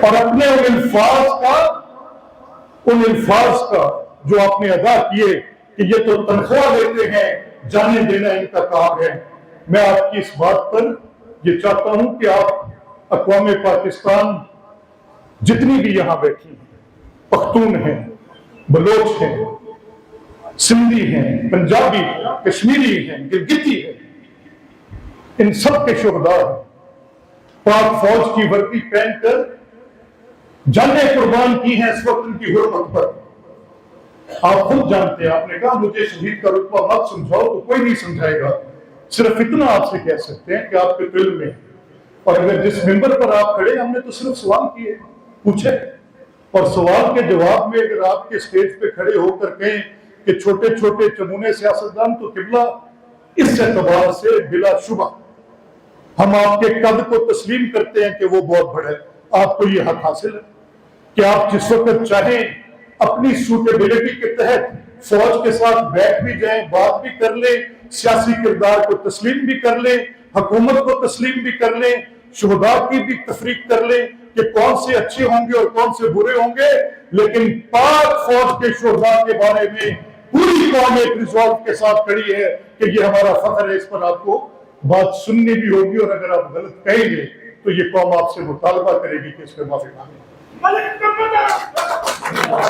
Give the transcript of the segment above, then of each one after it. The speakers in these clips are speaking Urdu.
اور اپنے ان الفاظ کا جو آپ نے ادا کیے کہ یہ تو تنخواہ لیتے ہیں، جانے دینا ان کا کام ہے، میں آپ کی اس بات پر یہ چاہتا ہوں کہ آپ اقوام پاکستان جتنی بھی یہاں بیٹھی ہیں، پختون ہیں، بلوچ ہیں، سندھی ہیں، پنجابی ہیں، کشمیری ہیں، گلگتی ہیں، ان سب کے شہداء ہیں، پاک فوج کی وردی پہن کر جانیں قربان کی ہیں اس وقت ان کی حرمت پر۔ آپ خود جانتے ہیں، آپ نے کہا مجھے شہید کا رتبہ مت سمجھاؤ، تو کوئی نہیں سمجھائے گا، صرف اتنا آپ سے کہہ سکتے ہیں کہ آپ کے دل میں، اور اگر جس ممبر پر آپ کھڑے، ہم نے تو صرف سوال کیے، پوچھے، اور سوال کے جواب میں اگر آپ کے سٹیج پہ کھڑے ہو کر کہیں کہ چھوٹے چھوٹے چمونے سیاستدان، تو قبلہ اس اعتبار سے بلا شبہ ہم آپ کے قد کو تسلیم کرتے ہیں کہ وہ بہت بڑے، آپ کو یہ حق حاصل ہے کہ آپ جس وقت چاہیں اپنی سوٹیبلٹی کے تحت فوج کے ساتھ بیٹھ بھی جائیں، بات بھی کر لیں، سیاسی کردار کو تسلیم بھی کر لیں، حکومت کو تسلیم بھی کر لیں، شہداء کی بھی تفریق کر لیں کہ کون سے اچھے ہوں گے اور کون سے برے ہوں گے، لیکن پاک فوج کے شہداء کے بارے میں پوری قوم ایک ریزولو کے ساتھ کھڑی ہے کہ یہ ہمارا فخر ہے، اس پر آپ کو بات سننی بھی ہوگی، اور اگر آپ غلط کہیں گے تو یہ قوم آپ سے مطالبہ کرے گی کہ اس پہ معافی مانگے،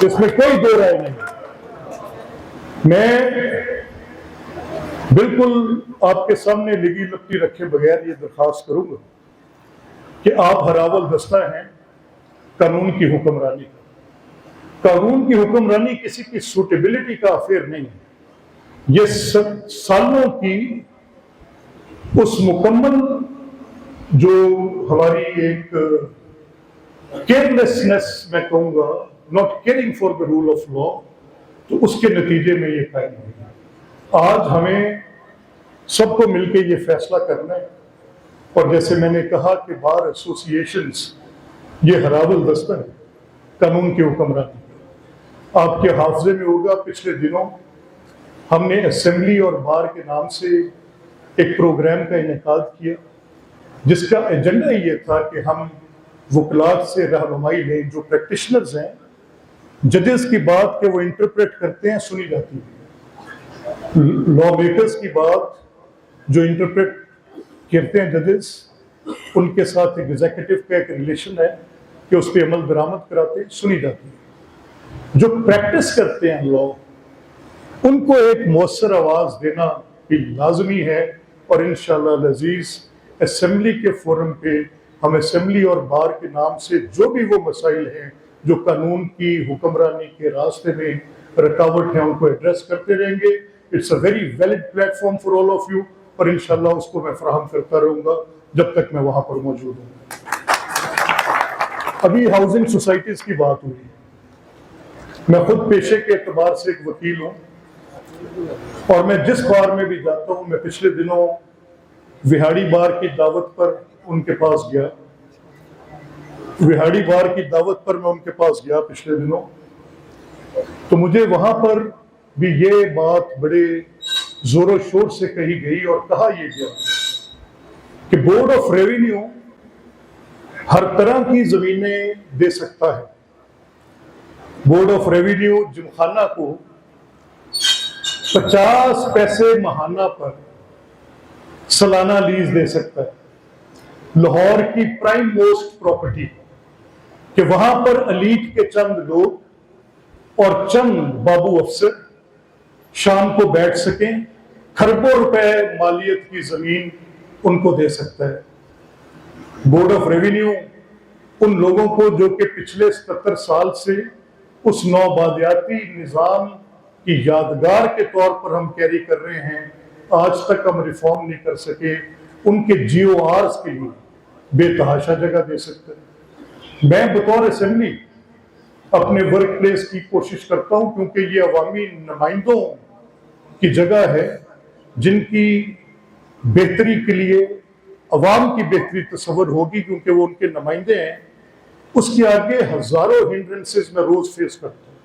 اس میں کوئی دو رائے نہیں۔ میں بالکل آپ کے سامنے لگی لپٹی رکھے بغیر یہ درخواست کروں گا کہ آپ ہراول دستہ ہیں قانون کی حکمرانی کا۔ قانون کی حکمرانی کسی کی سوٹیبلٹی کا افیئر نہیں ہے، یہ سالوں کی اس مکمل جو ہماری ایک کیئرلیسنس میں کہوں گا، not caring for the rule of law, تو اس کے نتیجے میں یہ قائم ہوئی۔ آج ہمیں سب کو مل کے یہ فیصلہ کرنا ہے، اور جیسے میں نے کہا کہ بار ایسوسی ایشنز یہ ہراول دستہ ہے قانون کی حکمرانی۔ آپ کے حافظے میں ہوگا پچھلے دنوں ہم نے اسمبلی اور بار کے نام سے ایک پروگرام کا انعقاد کیا، جس کا ایجنڈا یہ تھا کہ ہم وکلاء سے رہنمائی لیں، جو پریکٹیشنرز ہیں، ججز کی بات کہ وہ انٹرپریٹ کرتے ہیں سنی جاتی ہے، لا میکرز کی بات جو انٹرپریٹ کرتے ہیں ججز، ان کے ساتھ ایگزیکٹو کا ایک ریلیشن ہے کہ اس پہ عمل درآمد کراتے ہیں، سنی جاتی ہے۔ جو پریکٹس کرتے ہیں لا، ان کو ایک مؤثر آواز دینا بھی لازمی ہے، اور انشاءاللہ العزیز اسمبلی کے فورم پہ ہم اسمبلی اور بار کے نام سے جو بھی وہ مسائل ہیں جو قانون کی حکمرانی کے راستے میں رکاوٹ ہیں، ان کو ایڈریس کرتے رہیں گے۔ It's a very valid platform for all of you, اور انشاءاللہ اس کو میں فراہم کرتا رہوں گا جب تک میں وہاں پر موجود ہوں۔ ابھی ہاؤسنگ سوسائٹیز کی بات ہوئی، میں خود پیشے کے اعتبار سے ایک وکیل ہوں، اور میں جس بار میں بھی جاتا ہوں، میں پچھلے دنوں وہاڑی بار کی دعوت پر ان کے پاس گیا، وہاڑی بار کی دعوت پر میں ان کے پاس گیا پچھلے دنوں، تو مجھے وہاں پر بھی یہ بات بڑے زور و شور سے کہی گئی، اور کہا یہ گیا کہ بورڈ آف ریونیو ہر طرح کی زمینیں دے سکتا ہے، بورڈ آف ریونیو جمخانہ کو 50 پیسے ماہانہ پر سالانہ لیز دے سکتا ہے۔ لاہور کی پرائم موسٹ پراپرٹی کہ وہاں پر ایلیٹ کے چند لوگ اور چند بابو افسر شام کو بیٹھ سکیں، کھربوں روپے مالیت کی زمین ان کو دے سکتا ہے۔ بورڈ آف ریونیو ان لوگوں کو جو کہ پچھلے 77 سال سے اس نوبادیاتی نظام کی یادگار کے طور پر ہم کیری کر رہے ہیں، آج تک ہم ریفارم نہیں کر سکے، ان کے جی او آرز کے لیے بے تحاشا جگہ دے سکتے ہیں۔ میں بطور اسمبلی اپنے ورک پلیس کی کوشش کرتا ہوں، کیونکہ یہ عوامی نمائندوں کی جگہ ہے جن کی بہتری کے لیے عوام کی بہتری تصور ہوگی، کیونکہ وہ ان کے نمائندے ہیں، اس کے آگے ہزاروں ہنڈرنسز میں روز فیس کرتا ہوں۔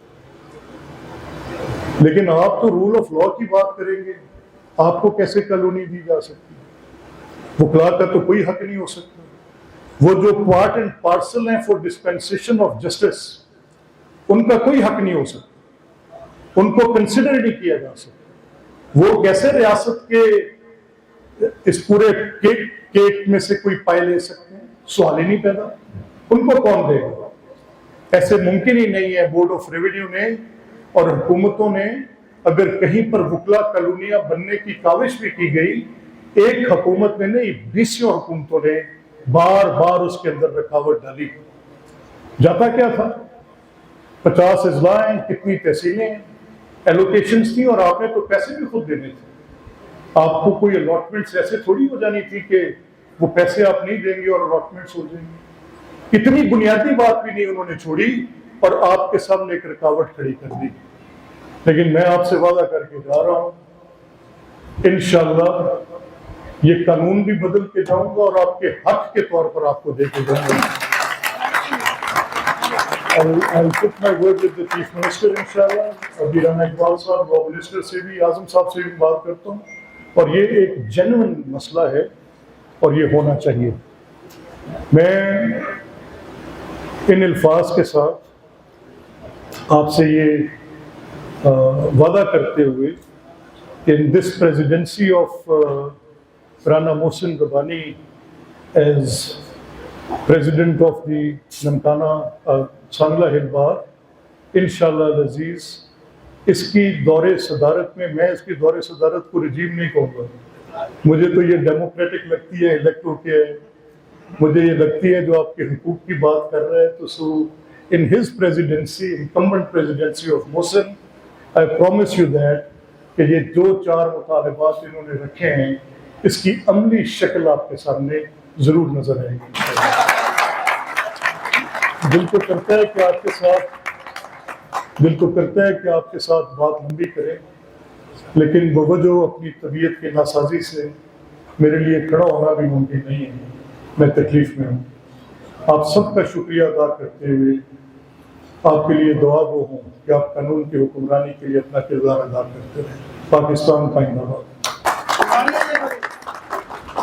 لیکن آپ تو رول آف لا کی بات کریں گے، آپ کو کیسے کالونی دی جا سکتی ہے؟ وکلاء کا تو کوئی حق نہیں ہو سکتا۔ وہ جو پارٹ اینڈ پارسل ہیں فور ڈسپینسیشن آف جسٹس، ان کا کوئی حق نہیں ہو سکتا، ان کو کنسیڈر نہیں کیا جا سکتا۔ وہ کیسے ریاست کے اس پورے کیک میں سے کوئی پائے لے سکتے ہیں؟ سوال ہی نہیں پیدا، ان کو کون دے گا؟ ایسے ممکن ہی نہیں ہے۔ بورڈ آف ریونیو نے اور حکومتوں نے اگر کہیں پر وکلا کالونیاں بننے کی کاوش بھی کی گئی، ایک حکومت نے نہیں 20 حکومتوں نے بار بار اس کے اندر رکاوٹ ڈالی۔ جاتا کیا تھا؟ 50 اضلاع ہیں، کتنی تحصیلیں ہیں، ایلوکیشنز تھیں، اور آپ نے تو پیسے بھی خود دینے تھے۔ آپ کو کوئی الاٹمنٹس ایسے تھوڑی ہو جانی تھی کہ وہ پیسے آپ نہیں دیں گے اور الاٹمنٹس ہو جائیں گے۔ اتنی بنیادی بات بھی نہیں انہوں نے چھوڑی اور آپ کے سامنے ایک رکاوٹ کھڑی کر دی۔ لیکن میں آپ سے وعدہ کر کے جا رہا ہوں، انشاءاللہ یہ قانون بھی بدل کے جاؤں گا اور آپ کے حق کے طور پر آپ کو دے کے جاؤں گا۔ I'll put my word with the Chief Minister انشاءاللہ، ابھی رانا اقبال صاحب لا منسٹر سے بھی، اعظم صاحب سے بھی بات کرتا ہوں، اور یہ ایک جینوئن مسئلہ ہے اور یہ ہونا چاہیے۔ میں ان الفاظ کے ساتھ آپ سے یہ وعدہ کرتے ہوئے کہ in this presidency of Rana Mohsin Rabbani as President of the Namkhana Sangla Hill Bar، انشاءاللہ العزیز اس کی دور صدارت میں، میں اس کی دور صدارت کو رجیم نہیں کہوں گا، مجھے تو یہ ڈیموکریٹک لگتی ہے، الیکٹ ہو کے مجھے یہ لگتی ہے جو آپ کے حقوق کی بات کر رہے ہیں۔ تو سو in his presidency, incumbent presidency of Mohsin, I promise you that کہ یہ جو 4 مطالبات انہوں نے رکھے ہیں اس کی عملی شکل آپ کے سامنے ضرور نظر آئے گی۔ دل کو کرتا ہے کہ آپ کے ساتھ بات لمبی کریں، لیکن بوجہ اپنی طبیعت کے ناسازی سے میرے لیے کھڑا ہونا بھی ممکن نہیں ہے، میں تکلیف میں ہوں۔ آپ سب کا شکریہ ادا کرتے ہوئے آپ کے لیے دعا گو ہوں کہ آپ قانون کی حکمرانی کے لیے اپنا کردار ادا کرتے رہیں۔ پاکستان کا زندہ باد۔